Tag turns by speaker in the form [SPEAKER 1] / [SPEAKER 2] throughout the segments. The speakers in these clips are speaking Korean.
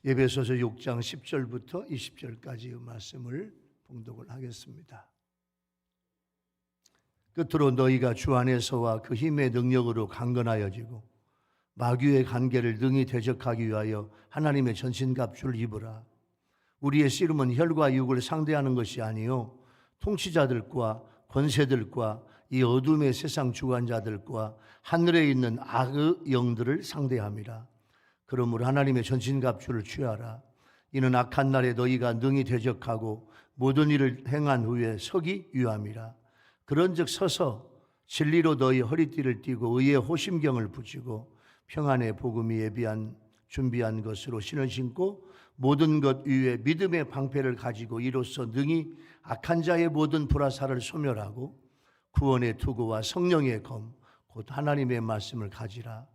[SPEAKER 1] 에베소서 6장 10절부터 20절까지의 말씀을 봉독을 하겠습니다. 끝으로 너희가 주 안에서와 그 힘의 능력으로 강건하여지고 마귀의 관계를 능히 대적하기 위하여 하나님의 전신갑주를 입으라. 우리의 씨름은 혈과 육을 상대하는 것이 아니요 통치자들과 권세들과 이 어둠의 세상 주관자들과 하늘에 있는 악의 영들을 상대함이라. 그러므로 하나님의 전신갑주를 취하라. 이는 악한 날에 너희가 능히 대적하고 모든 일을 행한 후에 서기 위함이라. 그런즉 서서 진리로 너희 허리띠를 띠고 의의 호심경을 붙이고 평안의 복음이 준비한 것으로 신을 신고 모든 것 위에 믿음의 방패를 가지고 이로써 능히 악한 자의 모든 불화살을 소멸하고 구원의 투구와 성령의 검 곧 하나님의 말씀을 가지라.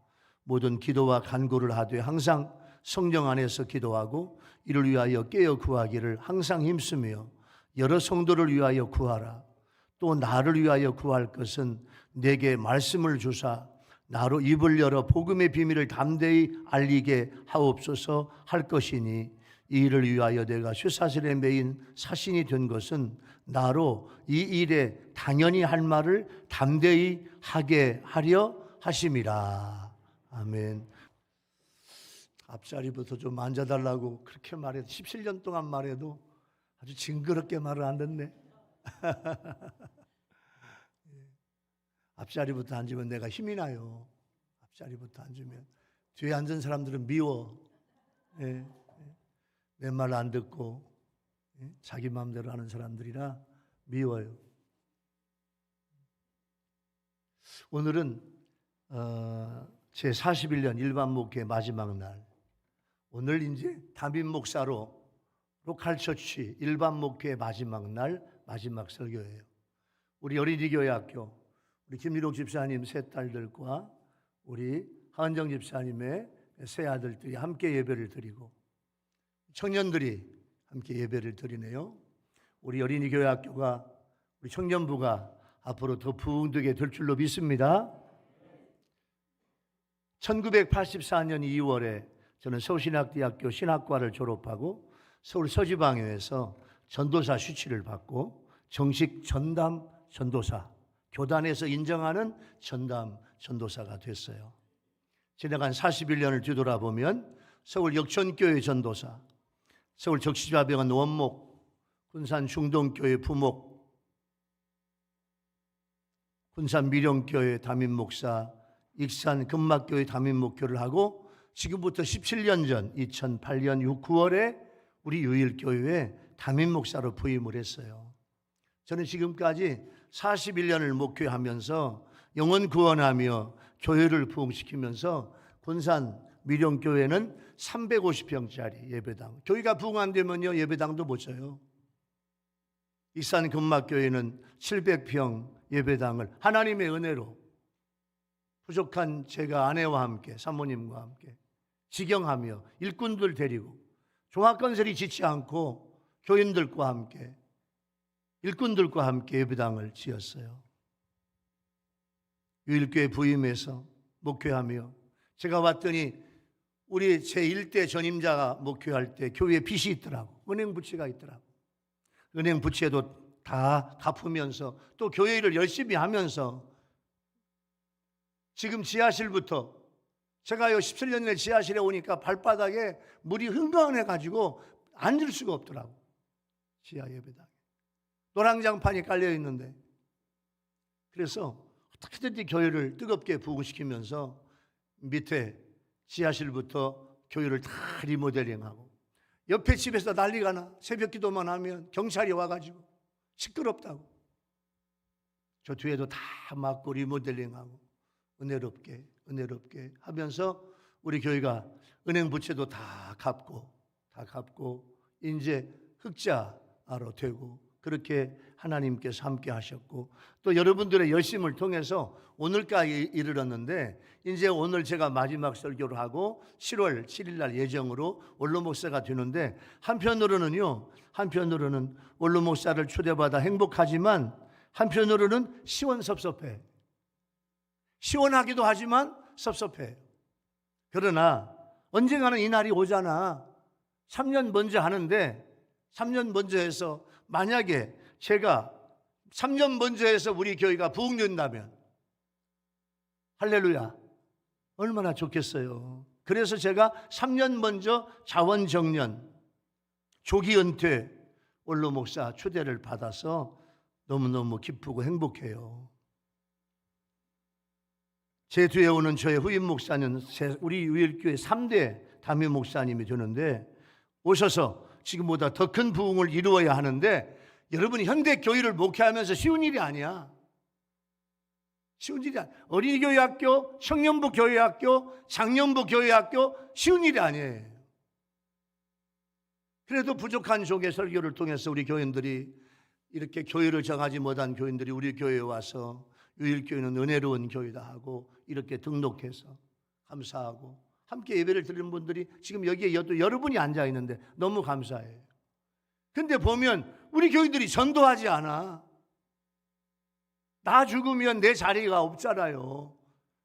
[SPEAKER 1] 모든 기도와 간구를 하되 항상 성령 안에서 기도하고 이를 위하여 깨어 구하기를 항상 힘쓰며 여러 성도를 위하여 구하라. 또 나를 위하여 구할 것은 내게 말씀을 주사 나로 입을 열어 복음의 비밀을 담대히 알리게 하옵소서 할 것이니 이 일을 위하여 내가 쇠사슬에 매인 사신이 된 것은 나로 이 일에 당연히 할 말을 담대히 하게 하려 하심이라. 아멘. 앞자리부터 좀 앉아달라고 그렇게 말해도 17년 동안 말해도 아주 징그럽게 말을 안 듣네. 앞자리부터 앉으면 내가 힘이 나요. 앞자리부터 앉으면 뒤에 앉은 사람들은 미워. 내 말 안 듣고 자기 마음대로 하는 사람들이라 미워요. 오늘은 제 41년 일반 목회 마지막 날. 오늘 이제 담임 목사로 로컬처치 일반 목회의 마지막 날 마지막 설교예요. 우리 어린이교회 학교 우리 김일옥 집사님 세 딸들과 우리 하은정 집사님의 세 아들들이 함께 예배를 드리고 청년들이 함께 예배를 드리네요. 우리 어린이교회 학교가 우리 청년부가 앞으로 더 부흥되게 될 줄로 믿습니다. 1984년 2월에 저는 서울신학대학교 신학과를 졸업하고 서울 서지방교회에서 전도사 수치를 받고 정식 전담 전도사, 교단에서 인정하는 전담 전도사가 됐어요. 지나간 41년을 뒤돌아보면 서울 역천교회 전도사, 서울 적시자병원 원목, 군산 중동교회 부목, 군산 미령교회 담임목사, 익산 금막교회 담임목교를 하고 지금부터 17년 전 2008년 9월에 우리 유일교회에 담임목사로 부임을 했어요. 저는 지금까지 41년을 목회하면서 영혼 구원하며 교회를 부흥시키면서 군산 미령교회는 350평짜리 예배당, 교회가 부흥 안 되면요 예배당도 못 쳐요. 익산 금막교회는 700평 예배당을 하나님의 은혜로 부족한 제가 아내와 함께 사모님과 함께 직영하며 일꾼들 데리고 종합건설이 짓지 않고 교인들과 함께 일꾼들과 함께 예배당을 지었어요. 유일교회 부임해서 목회하며 제가 왔더니 우리 제1대 전임자가 목회할 때 교회에 빚이 있더라고. 은행 부채가 있더라고. 은행 부채도 다 갚으면서 또 교회 일을 열심히 하면서 지금 지하실부터 제가요 17년 전에 지하실에 오니까 발바닥에 물이 흥건해가지고 앉을 수가 없더라고. 지하 예배당에 노랑장판이 깔려 있는데 그래서 어떻게든지 교회를 뜨겁게 부흥시키면서 밑에 지하실부터 교회를 다 리모델링하고 옆에 집에서 난리가 나. 새벽 기도만 하면 경찰이 와가지고 시끄럽다고. 저 뒤에도 다 막고 리모델링하고 은혜롭게 하면서 우리 교회가 은행 부채도 다 갚고 이제 흑자로 되고 그렇게 하나님께서 함께 하셨고 또 여러분들의 열심을 통해서 오늘까지 이르렀는데 이제 오늘 제가 마지막 설교를 하고 7월 7일 날 예정으로 원로 목사가 되는데 한편으로는 원로 목사를 초대받아 행복하지만 한편으로는 시원섭섭해. 시원하기도 하지만 섭섭해. 그러나 언젠가는 이 날이 오잖아. 3년 먼저 하는데 3년 먼저 해서 만약에 제가 3년 먼저 해서 우리 교회가 부흥된다면 할렐루야 얼마나 좋겠어요. 그래서 제가 3년 먼저 자원정년 조기 은퇴 원로 목사 초대를 받아서 너무너무 기쁘고 행복해요. 제 뒤에 오는 저의 후임 목사는 우리 유일교회 3대 담임 목사님이 되는데 오셔서 지금보다 더 큰 부흥을 이루어야 하는데 여러분이 현대 교회를 목회하면서 쉬운 일이 아니야. 쉬운 일이 아니야. 어린이교회 학교, 청년부 교회 학교, 장년부 교회 학교 쉬운 일이 아니에요. 그래도 부족한 종의 설교를 통해서 우리 교인들이 이렇게 교회를 정하지 못한 교인들이 우리 교회에 와서 유일교회는 은혜로운 교회다 하고 이렇게 등록해서 감사하고 함께 예배를 드리는 분들이 지금 여기에 여러분이 앉아 있는데 너무 감사해요. 근데 보면 우리 교인들이 전도하지 않아. 나 죽으면 내 자리가 없잖아요.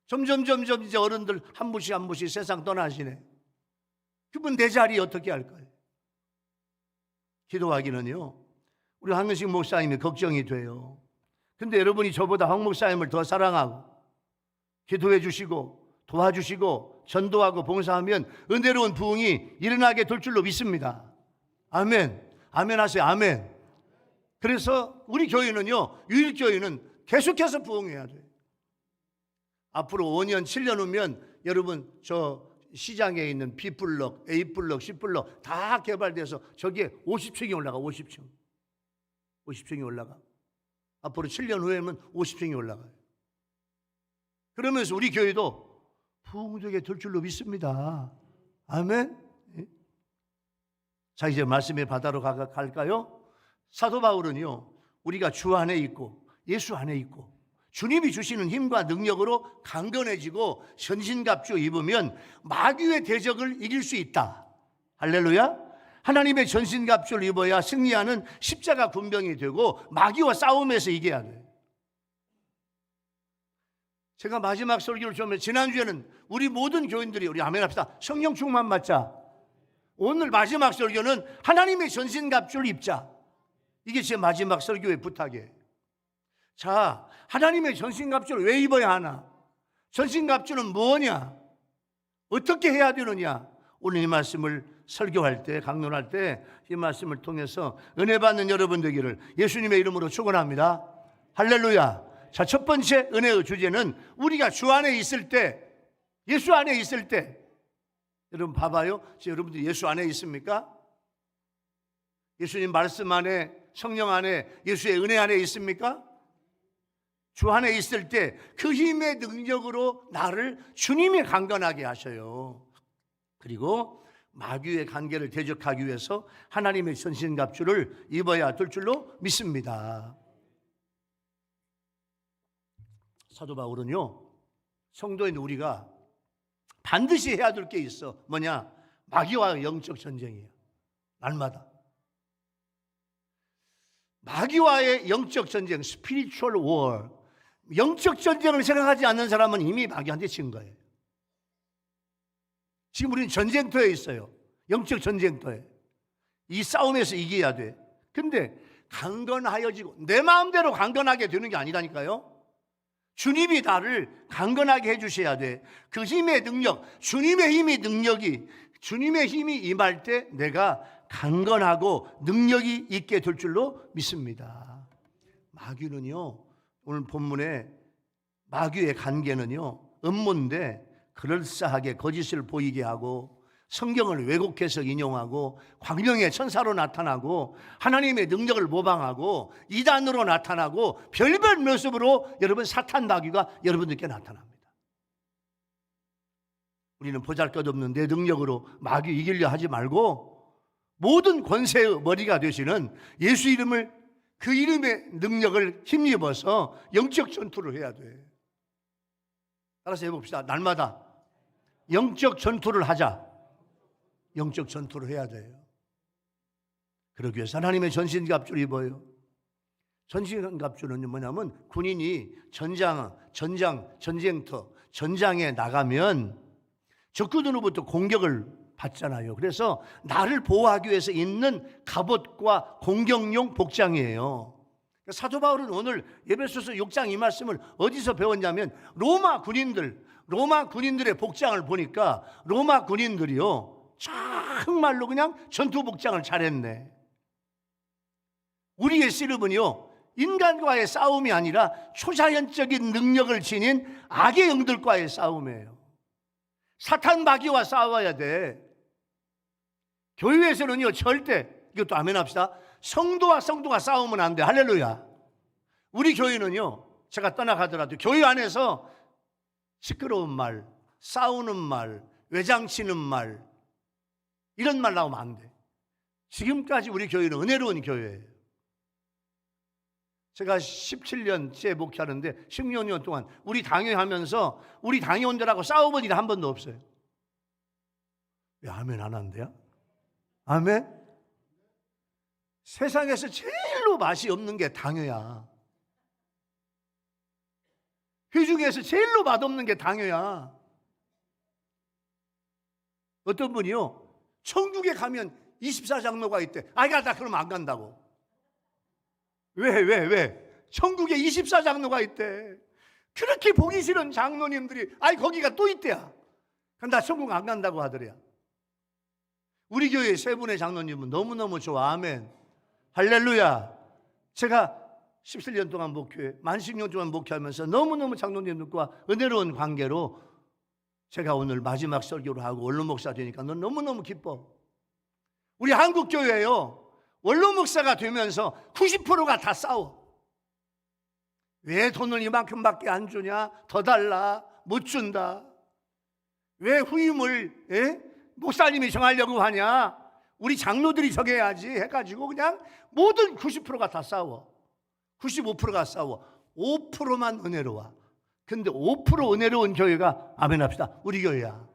[SPEAKER 1] 점점 이제 어른들 한 분씩 세상 떠나시네. 그분 내 자리 어떻게 할까요? 기도하기는요 우리 황근식 목사님이 걱정이 돼요. 근데 여러분이 저보다 황 목사님을 더 사랑하고 기도해 주시고 도와주시고 전도하고 봉사하면 은혜로운 부흥이 일어나게 될 줄로 믿습니다. 아멘. 아멘 하세요. 아멘. 그래서 우리 교회는요 유일교회는 계속해서 부흥해야 돼요. 앞으로 5년 7년 후면 여러분 저 시장에 있는 B블럭, A블럭, C블럭 다 개발돼서 저기에 50층이 올라가. 50층이 올라가. 앞으로 7년 후에는 50층이 올라가요. 그러면서 우리 교회도 부흥되게 될 줄로 믿습니다. 아멘. 자 이제 말씀의 바다로 갈까요? 사도 바울은요 우리가 주 안에 있고 예수 안에 있고 주님이 주시는 힘과 능력으로 강건해지고 전신갑주 입으면 마귀의 대적을 이길 수 있다. 할렐루야. 하나님의 전신갑주를 입어야 승리하는 십자가 군병이 되고 마귀와 싸움에서 이겨야 돼. 제가 마지막 설교를 좀 지난주에는 우리 모든 교인들이 우리 아멘 합시다. 성령 충만 받자. 오늘 마지막 설교는 하나님의 전신갑주를 입자. 이게 제 마지막 설교의 부탁이에요. 자, 하나님의 전신갑주를 왜 입어야 하나? 전신갑주는 뭐냐? 어떻게 해야 되느냐? 오늘 이 말씀을 설교할 때, 강론할 때 이 말씀을 통해서 은혜 받는 여러분 되기를 예수님의 이름으로 축원합니다. 할렐루야. 자, 첫 번째 은혜의 주제는 우리가 주 안에 있을 때, 예수 안에 있을 때, 여러분 봐봐요. 여러분들 예수 안에 있습니까? 예수님 말씀 안에, 성령 안에, 예수의 은혜 안에 있습니까? 주 안에 있을 때 그 힘의 능력으로 나를 주님이 강건하게 하셔요. 그리고 마귀의 관계를 대적하기 위해서 하나님의 전신갑주를 입어야 될 줄로 믿습니다. 사도 바울은요 성도인 우리가 반드시 해야 될 게 있어. 뭐냐? 마귀와 영적 전쟁이에요. 날마다 마귀와의 영적 전쟁, spiritual war. 영적 전쟁을 생각하지 않는 사람은 이미 마귀한테 진 거예요. 지금 우리는 전쟁터에 있어요. 영적 전쟁터에. 이 싸움에서 이겨야 돼. 근데 강건하여지고 내 마음대로 강건하게 되는 게 아니라니까요. 주님이 나를 강건하게 해주셔야 돼. 그 힘의 능력, 주님의 힘이 임할 때 내가 강건하고 능력이 있게 될 줄로 믿습니다. 마귀는요, 오늘 본문에 마귀의 관계는요 음모인데 그럴싸하게 거짓을 보이게 하고 성경을 왜곡해서 인용하고 광명의 천사로 나타나고 하나님의 능력을 모방하고 이단으로 나타나고 별별 모습으로 여러분 사탄 마귀가 여러분들께 나타납니다. 우리는 보잘것없는 내 능력으로 마귀 이기려 하지 말고 모든 권세의 머리가 되시는 예수 이름을, 그 이름의 능력을 힘입어서 영적 전투를 해야 돼. 따라서 해봅시다. 날마다 영적 전투를 하자. 영적 전투를 해야 돼요. 그러기 위해서 하나님의 전신갑주를 입어요. 전신갑주는 뭐냐면 군인이 전쟁터, 전장에 나가면 적군으로부터 공격을 받잖아요. 그래서 나를 보호하기 위해서 입는 갑옷과 공격용 복장이에요. 사도 바울은 오늘 에베소서 6장 이 말씀을 어디서 배웠냐면 로마 군인들의 복장을 보니까 로마 군인들이요 정말로 그냥 전투 복장을 잘했네. 우리의 씨름은요 인간과의 싸움이 아니라 초자연적인 능력을 지닌 악의 영들과의 싸움이에요. 사탄 마귀와 싸워야 돼. 교회에서는요 절대, 이것도 아멘 합시다, 성도와 성도가 싸우면 안 돼. 할렐루야. 우리 교회는요 제가 떠나가더라도 교회 안에서 시끄러운 말, 싸우는 말, 외장치는 말, 이런 말 나오면 안 돼. 지금까지 우리 교회는 은혜로운 교회예요. 제가 17년째 목회하는데 16년 동안 우리 당회하면서 우리 당회원들하고 싸워본 일이 한 번도 없어요. 왜 아멘 안 한대요? 아멘? 세상에서 제일로 맛이 없는 게 당회야. 회중에서 제일로 맛없는 게 당회야. 어떤 분이요 천국에 가면 24장로가 있대. 아이가 나 그러면 안 간다고. 왜? 천국에 24장로가 있대. 그렇게 보기 싫은 장로님들이 아이 거기가 또 있대야. 그럼 나 천국 안 간다고 하더래요. 우리 교회 세 분의 장로님은 너무너무 좋아. 아멘. 할렐루야. 제가 17년 동안 목회, 만 10년 동안 목회하면서 너무너무 장로님들과 은혜로운 관계로 제가 오늘 마지막 설교를 하고 원로 목사 되니까 넌 너무너무 기뻐. 우리 한국 교회예요. 원로 목사가 되면서 90%가 다 싸워. 왜 돈을 이만큼밖에 안 주냐? 더 달라. 못 준다. 왜 후임을 목사님이 정하려고 하냐? 우리 장로들이 정해야지 해가지고 그냥 모든 90%가 다 싸워. 95%가 싸워. 5%만 은혜로워. 근데 5% 은혜로운 교회가 아멘 합시다. 우리 교회야.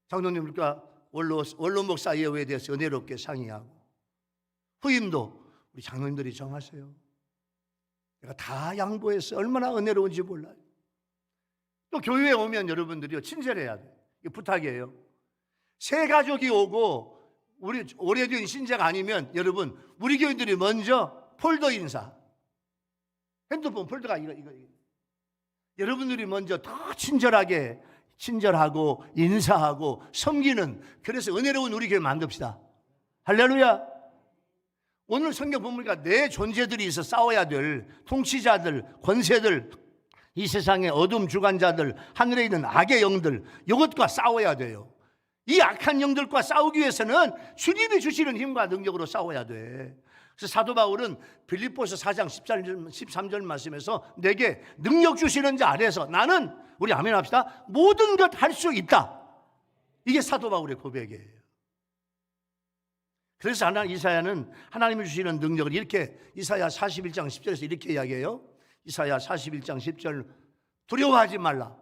[SPEAKER 1] 장로님들과 원로 목사 예우에 대해서 은혜롭게 상의하고 후임도 우리 장로님들이 정하세요. 내가 다 양보해서 얼마나 은혜로운지 몰라요. 또 교회에 오면 여러분들이요 친절해야 돼. 이게 부탁이에요. 새 가족이 오고 우리 오래된 신자가 아니면 여러분 우리 교인들이 먼저 폴더 인사, 핸드폰 폴더가 이거. 여러분들이 먼저 더 친절하고 인사하고 섬기는, 그래서 은혜로운 우리 교회 만듭시다. 할렐루야. 오늘 성경 보니까 내 존재들이 있어 싸워야 될 통치자들, 권세들, 이 세상의 어둠 주관자들, 하늘에 있는 악의 영들, 이것과 싸워야 돼요. 이 악한 영들과 싸우기 위해서는 주님이 주시는 힘과 능력으로 싸워야 돼. 그래서 사도 바울은 빌립보서 4장 13절 말씀에서 내게 능력 주시는 자 아래서 나는, 우리 아멘 합시다, 모든 것 할 수 있다. 이게 사도 바울의 고백이에요. 그래서 이사야는 하나님이 주시는 능력을 이렇게 이사야 41장 10절에서 이렇게 이야기해요. 이사야 41장 10절, 두려워하지 말라.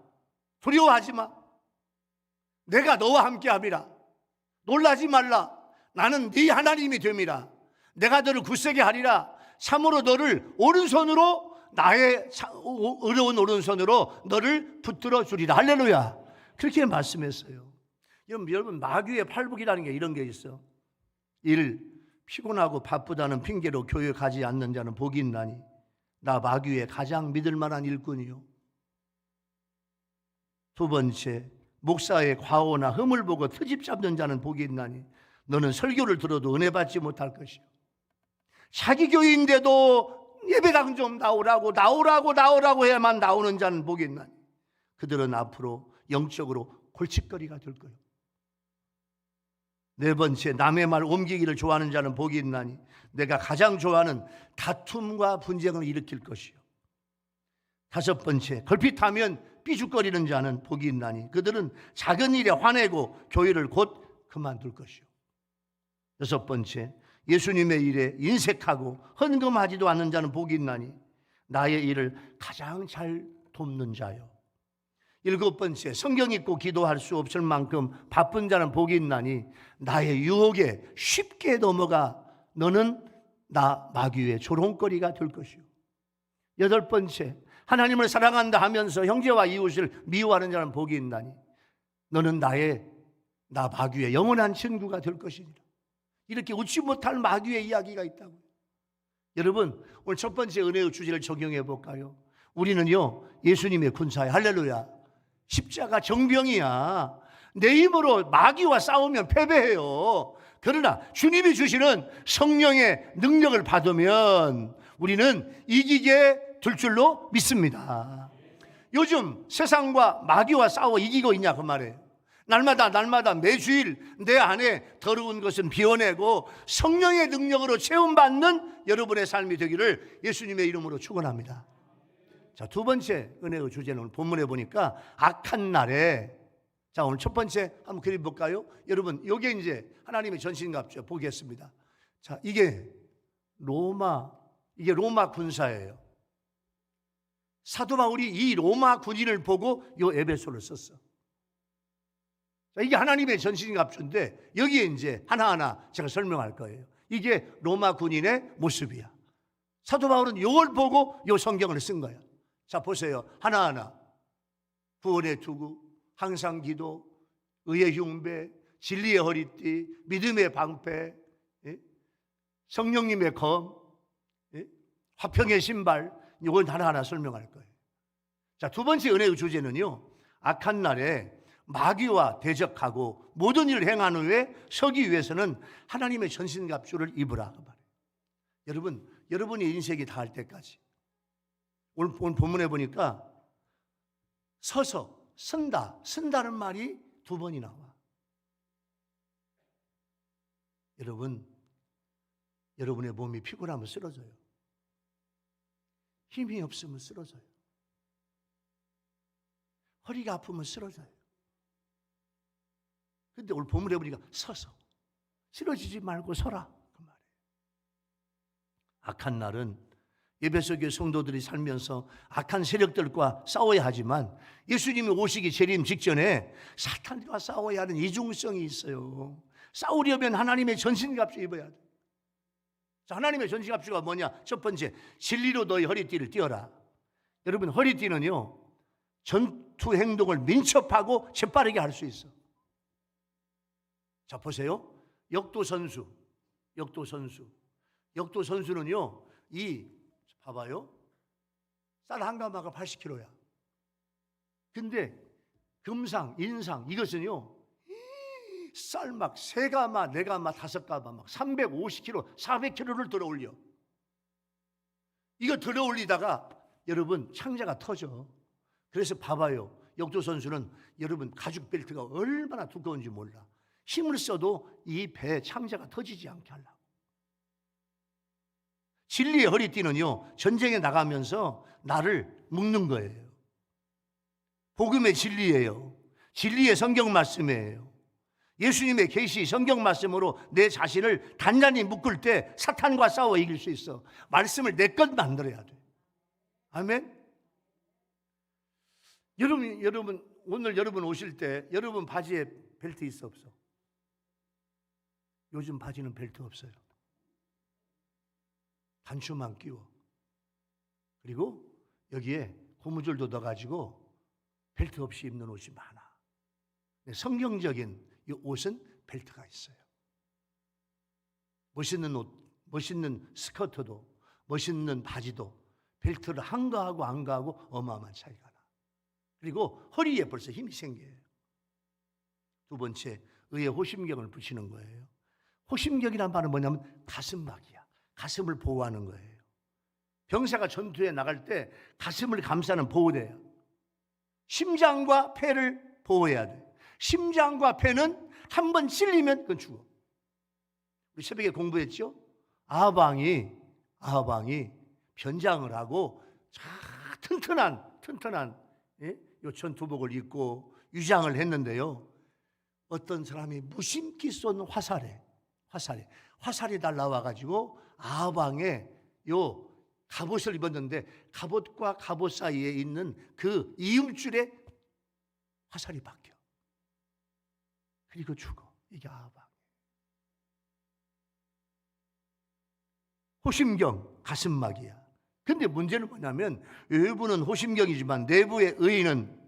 [SPEAKER 1] 두려워하지 마. 내가 너와 함께함이라. 놀라지 말라. 나는 네 하나님이 됨이라. 내가 너를 굳세게 하리라. 참으로 너를 오른손으로, 나의 의로운 오른손으로 너를 붙들어 주리라. 할렐루야. 그렇게 말씀했어요. 여러분 마귀의 팔복이라는 게 이런 게 있어. 피곤하고 바쁘다는 핑계로 교회 가지 않는 자는 복이 있나니 나 마귀의 가장 믿을 만한 일꾼이요. 두 번째, 목사의 과오나 흠을 보고 트집 잡는 자는 복이 있나니 너는 설교를 들어도 은혜 받지 못할 것이요. 자기 교회인데도 예배당 좀 나오라고 해야만 나오는 자는 복이 있나니 그들은 앞으로 영적으로 골칫거리가 될 거예요. 네 번째, 남의 말 옮기기를 좋아하는 자는 복이 있나니 내가 가장 좋아하는 다툼과 분쟁을 일으킬 것이요. 다섯 번째, 걸핏하면 삐죽거리는 자는 복이 있나니 그들은 작은 일에 화내고 교회를 곧 그만둘 것이요. 여섯 번째, 예수님의 일에 인색하고 헌금하지도 않는 자는 복이 있나니 나의 일을 가장 잘 돕는 자요. 일곱 번째, 성경 읽고 기도할 수 없을 만큼 바쁜 자는 복이 있나니 나의 유혹에 쉽게 넘어가 너는 나 마귀의 조롱거리가 될 것이요. 여덟 번째, 하나님을 사랑한다 하면서 형제와 이웃을 미워하는 자는 복이 있나니 너는 나의 나 마귀의 영원한 친구가 될 것이니라. 이렇게 웃지 못할 마귀의 이야기가 있다고요. 여러분, 오늘 첫 번째 은혜의 주제를 적용해 볼까요? 우리는요, 예수님의 군사에, 할렐루야, 십자가 정병이야. 내 힘으로 마귀와 싸우면 패배해요. 그러나 주님이 주시는 성령의 능력을 받으면 우리는 이기게 될 줄로 믿습니다. 요즘 세상과 마귀와 싸워 이기고 있냐 그 말이에요. 날마다 매주일 내 안에 더러운 것은 비워내고 성령의 능력으로 체험받는 여러분의 삶이 되기를 예수님의 이름으로 축원합니다. 자, 두 번째 은혜의 주제는 오늘 본문에 보니까 악한 날에, 자, 오늘 첫 번째 한번 그려볼까요? 여러분, 이게 이제 하나님의 전신갑주에 보겠습니다. 자, 이게 로마 군사예요. 사도 바울이 이 로마 군인을 보고 이 에베소를 썼어. 자, 이게 하나님의 전신갑주인데 여기에 이제 하나하나 제가 설명할 거예요. 이게 로마 군인의 모습이야. 사도 바울은 이걸 보고 이 성경을 쓴 거야. 자, 보세요. 하나하나. 구원의 투구, 항상 기도, 의의 흉배, 진리의 허리띠, 믿음의 방패, 성령님의 검, 화평의 신발, 이걸 하나하나 설명할 거예요. 자, 두 번째 은혜의 주제는요, 악한 날에 마귀와 대적하고 모든 일을 행한 후에 서기 위해서는 하나님의 전신갑주를 입으라 그 말이에요. 여러분, 여러분의 인생이 다할 때까지, 오늘 본문에 보니까 서서, 쓴다는 말이 두 번이 나와. 여러분의 몸이 피곤하면 쓰러져요. 힘이 없으면 쓰러져요. 허리가 아프면 쓰러져요. 근데 오늘 본문에 보니까 서서, 쓰러지지 말고 서라 그 말이에요. 악한 날은 에베소 교회 성도들이 살면서 악한 세력들과 싸워야 하지만 예수님이 오시기 재림 직전에 사탄과 싸워야 하는 이중성이 있어요. 싸우려면 하나님의 전신갑주 입어야 돼. 자, 하나님의 전신갑주가 뭐냐? 첫 번째, 진리로 너희 허리띠를 띄어라. 여러분, 허리띠는요, 전투 행동을 민첩하고 재빠르게 할 수 있어. 자, 보세요. 역도선수는요, 봐봐요. 쌀 한 가마가 80kg야. 근데 금상, 인상, 이것은요, 쌀 막 3가마, 4가마, 5가마 막 350kg, 400kg를 들어 올려. 이거 들어 올리다가 여러분 창자가 터져. 그래서 봐봐요. 역도 선수는 여러분 가죽 벨트가 얼마나 두꺼운지 몰라. 힘을 써도 이 배 창자가 터지지 않게 하려고. 진리의 허리띠는요, 전쟁에 나가면서 나를 묶는 거예요. 복음의 진리예요. 진리의 성경 말씀이에요. 예수님의 계시 성경 말씀으로 내 자신을 단단히 묶을 때 사탄과 싸워 이길 수 있어. 말씀을 내 것 만들어야 돼. 아멘. 여러분 오늘 여러분 오실 때 여러분 바지에 벨트 있어 없어? 요즘 바지는 벨트 없어요. 단추만 끼워. 그리고 여기에 고무줄도 넣어가지고 벨트 없이 입는 옷이 많아. 성경적인 이 옷은 벨트가 있어요. 멋있는 옷, 멋있는 스커트도, 멋있는 바지도 벨트를 한 거하고 안 거하고 어마어마한 차이가 나. 그리고 허리에 벌써 힘이 생겨요. 두 번째, 의의 호심경을 붙이는 거예요. 호심경이란 말은 뭐냐면 가슴막이야. 가슴을 보호하는 거예요. 병사가 전투에 나갈 때 가슴을 감싸는 보호대야. 심장과 폐를 보호해야 돼. 심장과 폐는 한 번 찔리면 그건 죽어. 우리 새벽에 공부했죠? 아방이 변장을 하고 튼튼한 요 전투복을 입고 유장을 했는데요. 어떤 사람이 무심기 쏜 화살이 날라와가지고 아방에 요 갑옷을 입었는데 갑옷과 갑옷 사이에 있는 그 이음줄에 화살이 박혀. 그리고 죽어. 이게 아방. 호심경, 가슴막이야. 근데 문제는 뭐냐면 외부는 호심경이지만 내부의 의는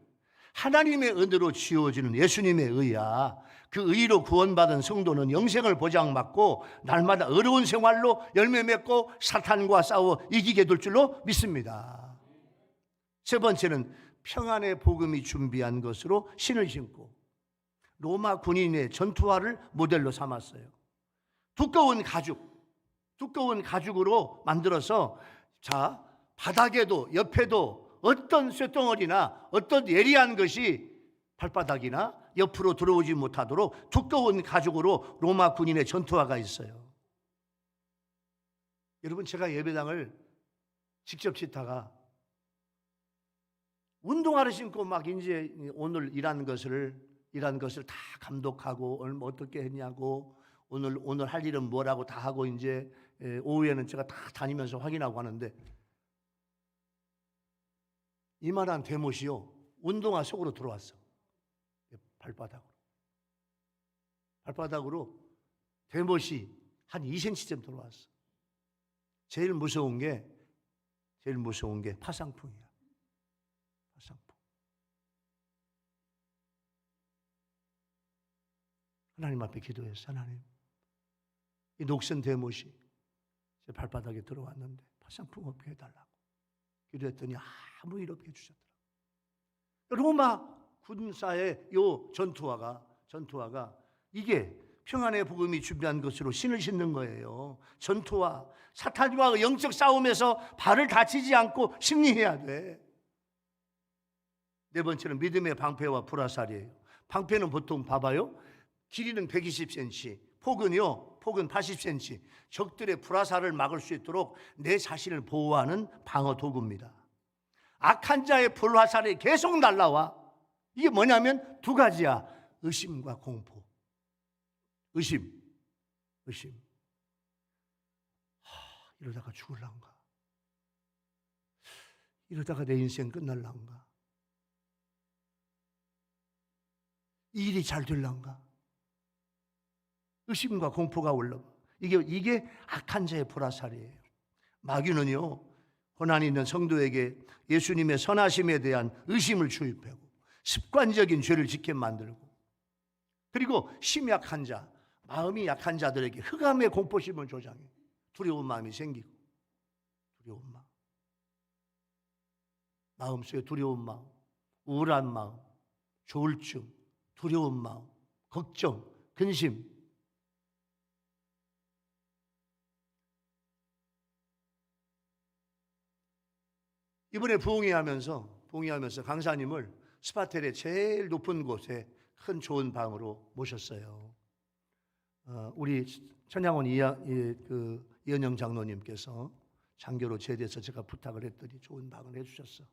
[SPEAKER 1] 하나님의 은혜로 지어지는 예수님의 의야. 그 의로 구원받은 성도는 영생을 보장받고 날마다 어려운 생활로 열매 맺고 사탄과 싸워 이기게 될 줄로 믿습니다. 세 번째는 평안의 복음이 준비한 것으로 신을 신고 로마 군인의 전투화를 모델로 삼았어요. 두꺼운 가죽으로 만들어서 자, 바닥에도 옆에도 어떤 쇳덩어리나 어떤 예리한 것이 발바닥이나 옆으로 들어오지 못하도록 두꺼운 가죽으로 로마 군인의 전투화가 있어요. 여러분, 제가 예배당을 직접 짓다가 운동화를 신고 막 이제 오늘 일한 것을 다 감독하고 어떻게 했냐고 오늘 할 일은 뭐라고 다 하고 이제 오후에는 제가 다 다니면서 확인하고 하는데 이만한 대못이요 운동화 속으로 들어왔어. 발바닥으로 대못이 한 2cm쯤 들어왔어. 제일 무서운 게 파상풍이야. 파상풍. 하나님 앞에 기도했어. 하나님, 이 녹슨 대못이 제 발바닥에 들어왔는데 파상풍 없게 해달라고 기도했더니 아무 일 없게 해주셨더라고요. 로마 군사의 요 전투화가 이게 평안의 복음이 준비한 것으로 신을 신는 거예요. 전투화, 사탄과 영적 싸움에서 발을 다치지 않고 승리해야 돼. 네 번째는 믿음의 방패와 불화살이에요. 방패는 보통 봐봐요. 길이는 120cm, 폭은 80cm. 적들의 불화살을 막을 수 있도록 내 자신을 보호하는 방어 도구입니다. 악한 자의 불화살이 계속 날라와. 이게 뭐냐면 두 가지야. 의심과 공포. 의심. 이러다가 죽을란가? 이러다가 내 인생 끝날란가? 이 일이 잘 될란가? 의심과 공포가 올라와. 이게 악한 자의 불화살이에요. 마귀는요, 고난 있는 성도에게 예수님의 선하심에 대한 의심을 주입하고 습관적인 죄를 짓게 만들고, 그리고 심약한 자, 마음이 약한 자들에게 흑암의 공포심을 조장해. 두려운 마음이 생기고, 두려운 마음, 마음속에 두려운 마음, 우울한 마음, 조울증, 두려운 마음, 걱정, 근심. 이번에 부흥회하면서 강사님을 스파텔의 제일 높은 곳에 큰 좋은 방으로 모셨어요. 우리 천양원 이현영 장로님께서 장교로 제대해서 제가 부탁을 했더니 좋은 방을 해주셨어.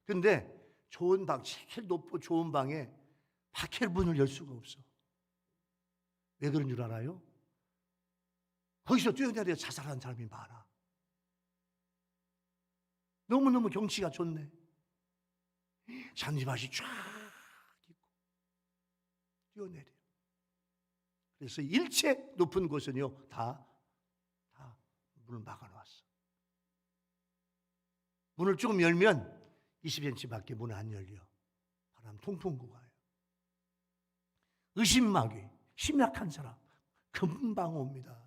[SPEAKER 1] 근데 좋은 방, 제일 높고 좋은 방에 박힐 문을 열 수가 없어. 왜 그런 줄 알아요? 거기서 뛰어내려 자살한 사람이 많아. 너무너무 경치가 좋네. 잔디밭이 쫙 있고 뛰어내려. 그래서 일체 높은 곳은요 다 문을 막아놨어. 문을 조금 열면 20cm밖에 문을 안 열려. 바람 통풍 구가요. 의심마귀, 심약한 사람 금방 옵니다.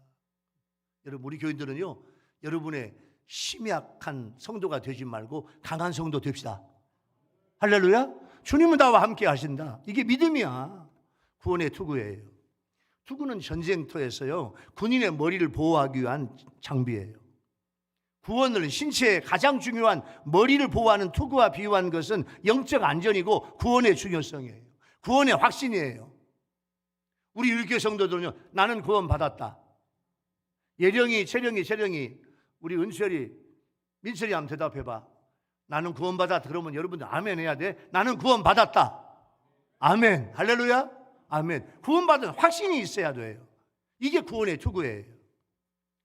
[SPEAKER 1] 여러분, 우리 교인들은요, 여러분의 심약한 성도가 되지 말고 강한 성도 됩시다. 할렐루야. 주님은 나와 함께 하신다. 이게 믿음이야. 구원의 투구예요. 투구는 전쟁터에서요 군인의 머리를 보호하기 위한 장비예요. 구원을 신체의 가장 중요한 머리를 보호하는 투구와 비유한 것은 영적 안전이고 구원의 중요성이에요. 구원의 확신이에요. 우리 율교 성도들은요, 나는 구원 받았다. 예령이, 채령이, 우리 은철이, 민철이 한번 대답해봐. 나는 구원 받았다. 그러면 여러분들 아멘 해야 돼. 나는 구원 받았다. 아멘. 할렐루야. 아멘. 구원받은 확신이 있어야 돼요. 이게 구원의 투구예요.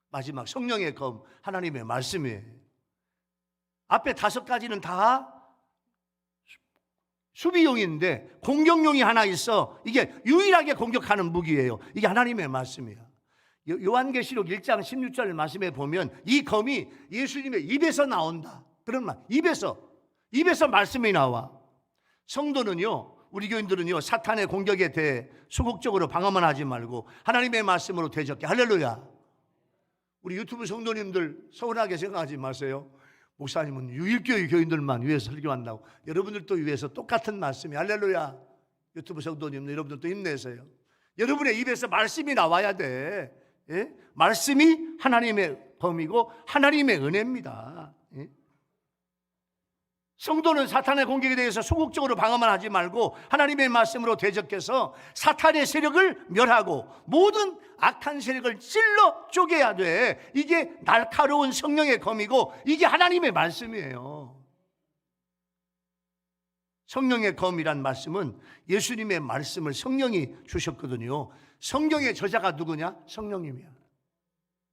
[SPEAKER 1] 마지막 성령의 검, 하나님의 말씀이에요. 앞에 5가지는 다 수비용인데 공격용이 하나 있어. 이게 유일하게 공격하는 무기예요. 이게 하나님의 말씀이야. 요한계시록 1장 16절 말씀에 보면 이 검이 예수님의 입에서 나온다. 그런 말, 입에서 말씀이 나와. 성도는요, 우리 교인들은요, 사탄의 공격에 대해 소극적으로 방어만 하지 말고 하나님의 말씀으로 대적해. 할렐루야. 우리 유튜브 성도님들 서운하게 생각하지 마세요. 목사님은 유일교회 교인들만 위해서 설교한다고. 여러분들도 위해서 똑같은 말씀이. 할렐루야. 유튜브 성도님들 여러분들도 힘내세요. 여러분의 입에서 말씀이 나와야 돼. 예? 말씀이 하나님의 범이고 하나님의 은혜입니다. 예? 성도는 사탄의 공격에 대해서 소극적으로 방어만 하지 말고 하나님의 말씀으로 대적해서 사탄의 세력을 멸하고 모든 악한 세력을 찔러 쪼개야 돼. 이게 날카로운 성령의 검이고 이게 하나님의 말씀이에요. 성령의 검이란 말씀은 예수님의 말씀을 성령이 주셨거든요. 성경의 저자가 누구냐? 성령님이야.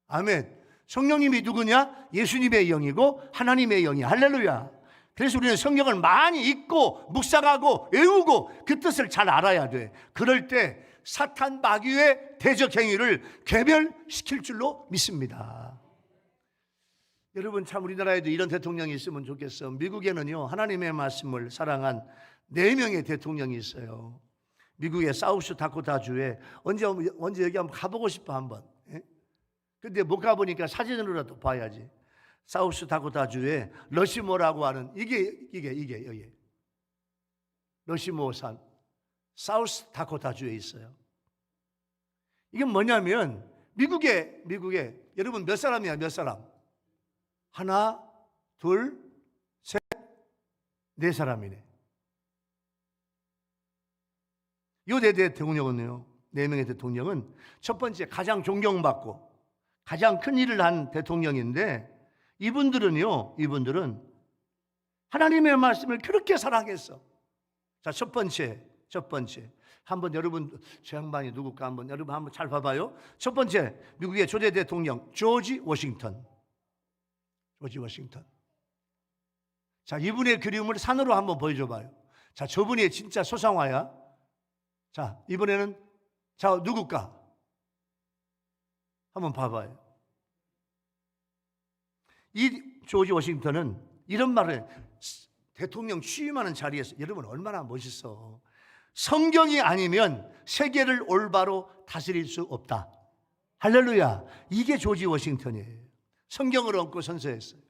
[SPEAKER 1] 아멘. 성령님이 누구냐? 예수님의 영이고 하나님의 영이야. 할렐루야. 그래서 우리는 성경을 많이 읽고 묵상하고 외우고 그 뜻을 잘 알아야 돼. 그럴 때 사탄 마귀의 대적 행위를 괴멸시킬 줄로 믿습니다. 여러분, 참 우리나라에도 이런 대통령이 있으면 좋겠어. 미국에는요, 하나님의 말씀을 사랑한 4명의 대통령이 있어요. 미국의 사우스 다코타주에 언제 여기 한번 가보고 싶어 한번. 예? 근데 못 가보니까 사진으로라도 봐야지. 사우스 다코타주에 러시모라고 하는 이게 여기 러시모산 사우스 다코타주에 있어요. 이게 뭐냐면 미국에 여러분 몇 사람이야? 몇 사람? 하나, 둘, 셋, 4사람이네. 요 대통령은요, 4명의 대통령은 첫 번째 가장 존경받고 가장 큰 일을 한 대통령인데 이분들은 하나님의 말씀을 그렇게 사랑했어. 자, 첫 번째. 한번 여러분, 저 양반이 누굴까 여러분 한번 잘 봐봐요. 첫 번째, 미국의 초대 대통령 조지 워싱턴. 자, 이분의 그림을 산으로 한번 보여줘봐요. 자, 저분이 진짜 소상화야. 자, 이번에는 자, 누굴까? 한번 봐봐요. 이 조지 워싱턴은 이런 말을 대통령 취임하는 자리에서, 여러분 얼마나 멋있어. 성경이 아니면 세계를 올바로 다스릴 수 없다. 할렐루야. 이게 조지 워싱턴이에요. 성경을 얹고 선서했어요.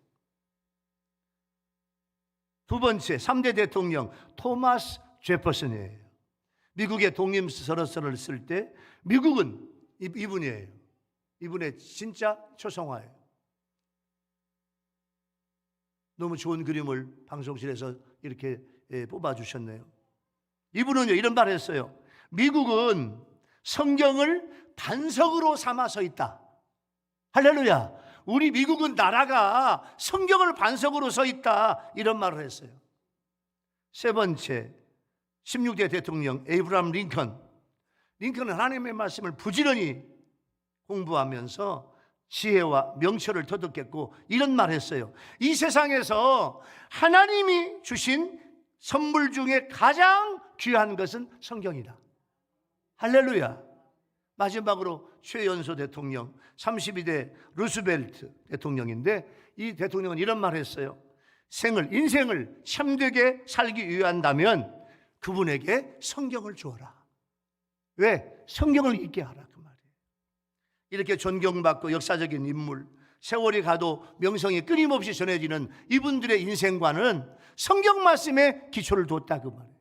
[SPEAKER 1] 두 번째, 3대 대통령 토마스 제퍼슨이에요. 미국의 독립선언서를 쓸 때 미국은 이분이에요. 이분의 진짜 초상화예요. 너무 좋은 그림을 방송실에서 이렇게 뽑아주셨네요. 이분은요, 이런 말을 했어요. 미국은 성경을 반석으로 삼아서 있다. 할렐루야. 우리 미국은 나라가 성경을 반석으로 서 있다. 이런 말을 했어요. 세 번째, 16대 대통령 에이브라함 링컨은 하나님의 말씀을 부지런히 공부하면서 지혜와 명철을 터득했고 이런 말을 했어요. 이 세상에서 하나님이 주신 선물 중에 가장 귀한 것은 성경이다. 할렐루야. 마지막으로 최연소 대통령 32대 루스벨트 대통령인데 이 대통령은 이런 말을 했어요. 인생을 참되게 살기 위한다면 그분에게 성경을 주어라. 왜? 성경을 읽게 하라 그 말이에요. 이렇게 존경받고 역사적인 인물, 세월이 가도 명성이 끊임없이 전해지는 이분들의 인생관은 성경 말씀에 기초를 뒀다 그 말이에요.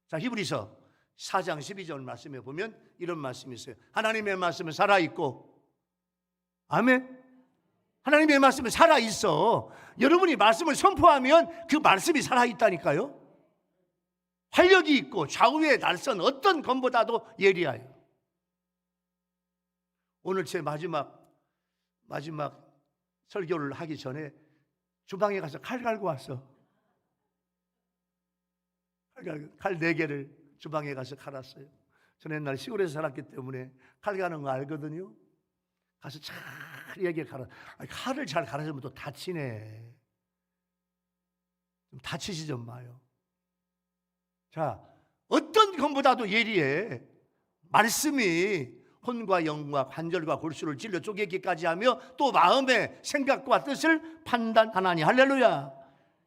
[SPEAKER 1] 자, 히브리서 4장 12절 말씀에 보면 이런 말씀이 있어요. 하나님의 말씀은 살아있고, 아멘. 하나님의 말씀은 살아있어. 여러분이 말씀을 선포하면 그 말씀이 살아있다니까요. 활력이 있고 좌우의 날선 어떤 검보다도 예리하여. 오늘 제 마지막 설교를 하기 전에 주방에 가서 칼 갈고 왔어. 칼 4개를 주방에 가서 갈았어요. 저는 옛날 시골에서 살았기 때문에 칼 가는 거 알거든요. 가서 잘 얘기를 갈아. 칼을 잘 갈아주면 또 다치네. 좀 다치지 좀 마요. 자, 어떤 것보다도 예리해. 말씀이 혼과 영과 관절과 골수를 찔러 쪼개기까지 하며 또 마음의 생각과 뜻을 판단하나니. 할렐루야.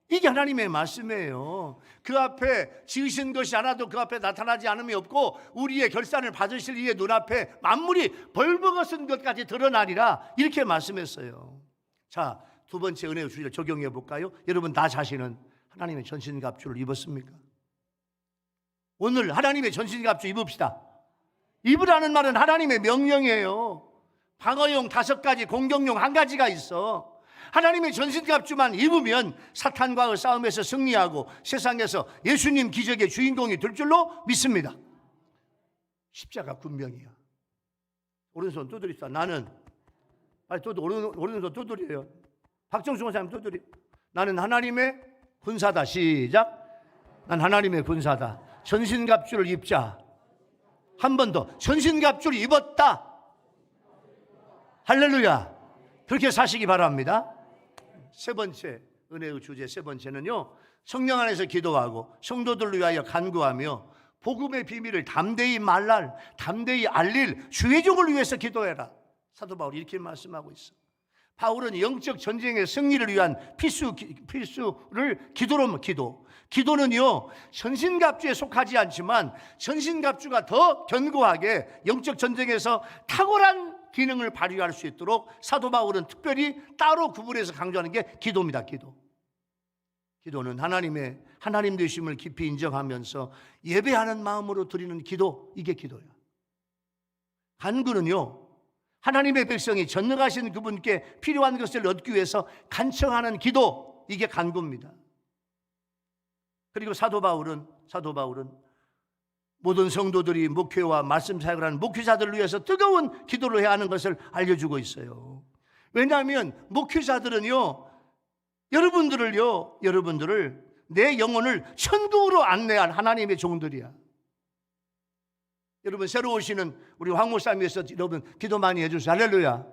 [SPEAKER 1] 이게 하나님의 말씀이에요. 그 앞에 지으신 것이 하나도 그 앞에 나타나지 않음이 없고 우리의 결산을 받으실 이의 눈앞에 만물이 벌거벗은 것까지 드러나리라, 이렇게 말씀했어요. 자, 두 번째 은혜의 주제를 적용해 볼까요? 여러분, 나 자신은 하나님의 전신갑주를 입었습니까? 오늘 하나님의 전신갑주 입읍시다. 입으라는 말은 하나님의 명령이에요. 방어용 5가지, 공격용 1가지가 있어. 하나님의 전신갑주만 입으면 사탄과의 싸움에서 승리하고 세상에서 예수님 기적의 주인공이 될 줄로 믿습니다. 십자가 군병이야. 오른손 두드립시다. 나는, 아니, 오른손 두드려요. 박정수 원사님 두드려. 나는 하나님의 군사다. 시작. 난 하나님의 군사다. 전신갑주를 입자. 한 번 더. 전신갑주를 입었다. 할렐루야. 그렇게 사시기 바랍니다. 세 번째 은혜의 주제, 세 번째는요, 성령 안에서 기도하고 성도들을 위하여 간구하며 복음의 비밀을 담대히 담대히 알릴 주의 종을 위해서 기도해라. 사도 바울이 이렇게 말씀하고 있어. 바울은 영적 전쟁의 승리를 위한 필수를 기도는요, 전신갑주에 속하지 않지만 전신갑주가 더 견고하게 영적 전쟁에서 탁월한 기능을 발휘할 수 있도록 사도 바울은 특별히 따로 구분해서 강조하는 게 기도입니다. 기도는 하나님 되심을 깊이 인정하면서 예배하는 마음으로 드리는 기도, 이게 기도야. 간구는요, 하나님의 백성이 전능하신 그분께 필요한 것을 얻기 위해서 간청하는 기도, 이게 간구입니다. 그리고 사도 바울은 모든 성도들이 목회와 말씀 사역을 하는 목회자들을 위해서 뜨거운 기도를 해야 하는 것을 알려주고 있어요. 왜냐하면 목회자들은요, 여러분들을 내 영혼을 천국으로 안내할 하나님의 종들이야. 여러분, 새로 오시는 우리 황 목사님 위해서 여러분 기도 많이 해주세요. 할렐루야.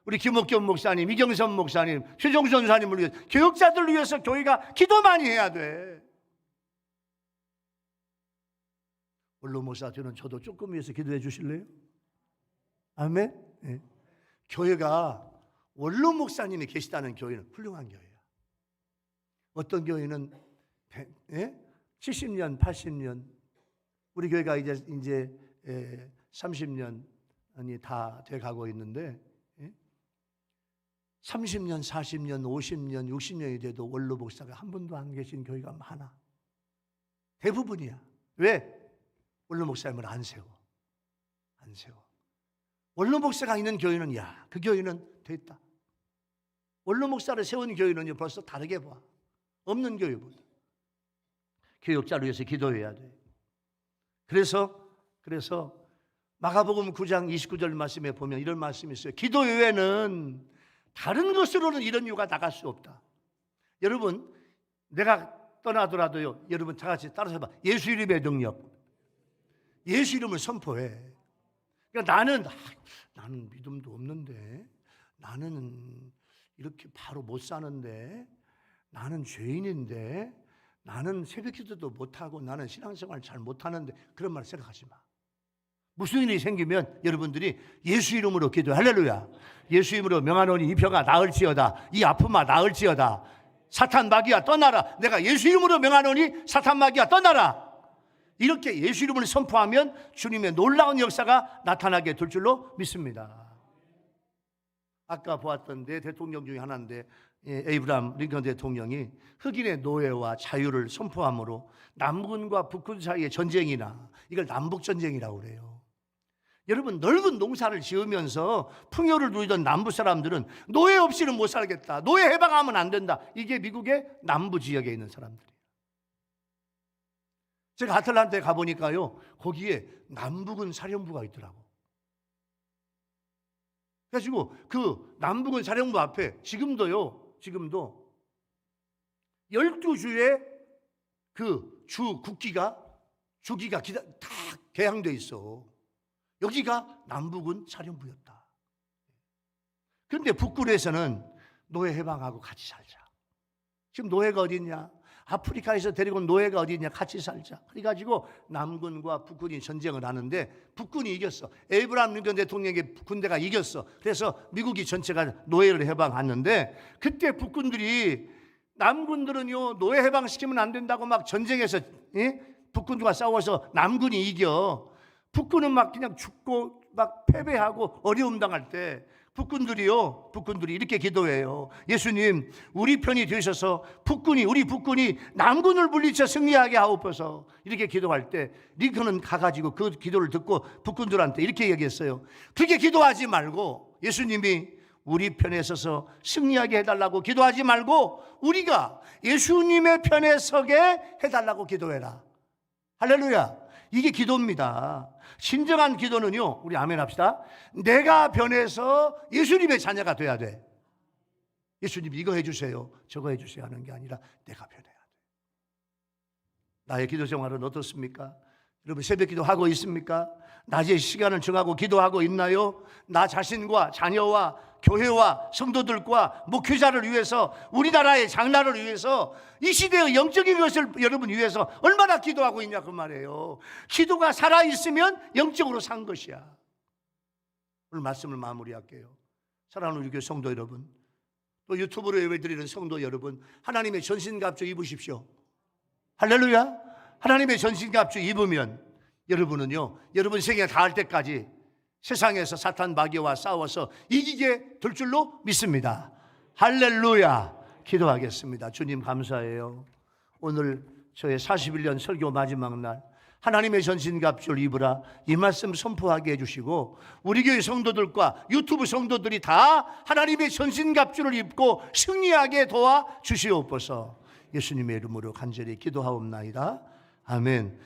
[SPEAKER 1] 우리 김옥겸 목사님, 이경선 목사님, 최종선 목사님을 위해서, 교역자들을 위해서 교회가 기도 많이 해야 돼. 원로 목사 저는 저도 조금 위해서 기도해 주실래요? 아멘. 네. 교회가 원로 목사님이 계시다는 교회는 훌륭한 교회야. 어떤 교회는 70년, 80년, 우리 교회가 이제 30년이 다 돼가고 있는데 30년, 40년, 50년, 60년이 돼도 원로 목사가 한 분도 안 계신 교회가 많아. 대부분이야. 왜? 원로 목사님을 안 세워. 원로 목사가 있는 교회는, 그 교회는 됐다. 원로 목사를 세운 교회는 벌써 다르게 봐. 없는 교회보다. 교역자를 위해서 기도해야 돼. 그래서 마가복음 9장 29절 말씀에 보면 이런 말씀이 있어요. 기도 외에는 다른 것으로는 이런 이유가 나갈 수 없다. 여러분, 내가 떠나더라도요, 여러분 다 같이 따라서 해봐. 예수 이름의 능력. 예수 이름을 선포해. 그러니까 나는 믿음도 없는데, 나는 이렇게 바로 못 사는데, 나는 죄인인데, 나는 새벽기도도 못하고, 나는 신앙생활 잘 못하는데, 그런 말 생각하지 마. 무슨 일이 생기면 여러분들이 예수 이름으로 기도해. 할렐루야. 예수 이름으로 명하노니 이 병아 나을지어다, 이 아픔아 나을지어다, 사탄 마귀야 떠나라. 내가 예수 이름으로 명하노니 사탄 마귀야 떠나라. 이렇게 예수 이름을 선포하면 주님의 놀라운 역사가 나타나게 될 줄로 믿습니다. 아까 보았던 내 대통령 중에 하나인데, 에이브람 링컨 대통령이 흑인의 노예와 자유를 선포함으로 남군과 북군 사이의 전쟁이나, 이걸 남북전쟁이라고 그래요. 여러분, 넓은 농사를 지으면서 풍요를 누리던 남부 사람들은 노예 없이는 못 살겠다, 노예 해방하면 안 된다, 이게 미국의 남부 지역에 있는 사람들이에요. 제가 아틀란타에 가보니까요, 거기에 남북은 사령부가 있더라고. 그래가지고 그 남북은 사령부 앞에 지금도 12주의 그 주기가 다 개항돼 있어. 여기가 남북은 사령부였다. 그런데 북군에서는 노예 해방하고 같이 살자. 지금 노예가 어디 있냐? 아프리카에서 데리고 온 노예가 어디 있냐? 같이 살자. 그래가지고 남군과 북군이 전쟁을 하는데 북군이 이겼어. 에이브람 링컨 대통령의 군대가 이겼어. 그래서 미국이 전체가 노예를 해방하는데, 그때 북군들이 남군들은요 노예 해방시키면 안 된다고 막 전쟁에서 북군과 싸워서 남군이 이겨. 북군은 막 그냥 죽고 막 패배하고 어려움 당할 때 북군들이 이렇게 기도해요. 예수님, 우리 편이 되셔서 우리 북군이 남군을 물리쳐 승리하게 하옵소서. 이렇게 기도할 때 링컨은 가가지고 그 기도를 듣고 북군들한테 이렇게 얘기했어요. 그렇게 기도하지 말고, 예수님이 우리 편에 서서 승리하게 해달라고 기도하지 말고 우리가 예수님의 편에 서게 해달라고 기도해라. 할렐루야. 이게 기도입니다. 진정한 기도는요, 우리 아멘 합시다. 내가 변해서 예수님의 자녀가 돼야 돼. 예수님 이거 해주세요, 저거 해주세요 하는 게 아니라 내가 변해야 돼. 나의 기도 생활은 어떻습니까? 여러분 새벽 기도하고 있습니까? 낮에 시간을 정하고 기도하고 있나요? 나 자신과 자녀와 교회와 성도들과 목회자를 위해서, 우리나라의 장래를 위해서, 이 시대의 영적인 것을 여러분 위해서 얼마나 기도하고 있냐 그 말이에요. 기도가 살아있으면 영적으로 산 것이야. 오늘 말씀을 마무리할게요. 사랑하는 우리 교회 성도 여러분, 또 유튜브로 예배드리는 성도 여러분, 하나님의 전신갑주 입으십시오. 할렐루야. 하나님의 전신갑주 입으면 여러분은요, 여러분 생애 다할 때까지 세상에서 사탄 마귀와 싸워서 이기게 될 줄로 믿습니다. 할렐루야. 기도하겠습니다. 주님 감사해요. 오늘 저의 41년 설교 마지막 날 하나님의 전신갑주를 입으라, 이 말씀 선포하게 해주시고 우리 교회 성도들과 유튜브 성도들이 다 하나님의 전신갑주를 입고 승리하게 도와주시옵소서. 예수님의 이름으로 간절히 기도하옵나이다. 아멘.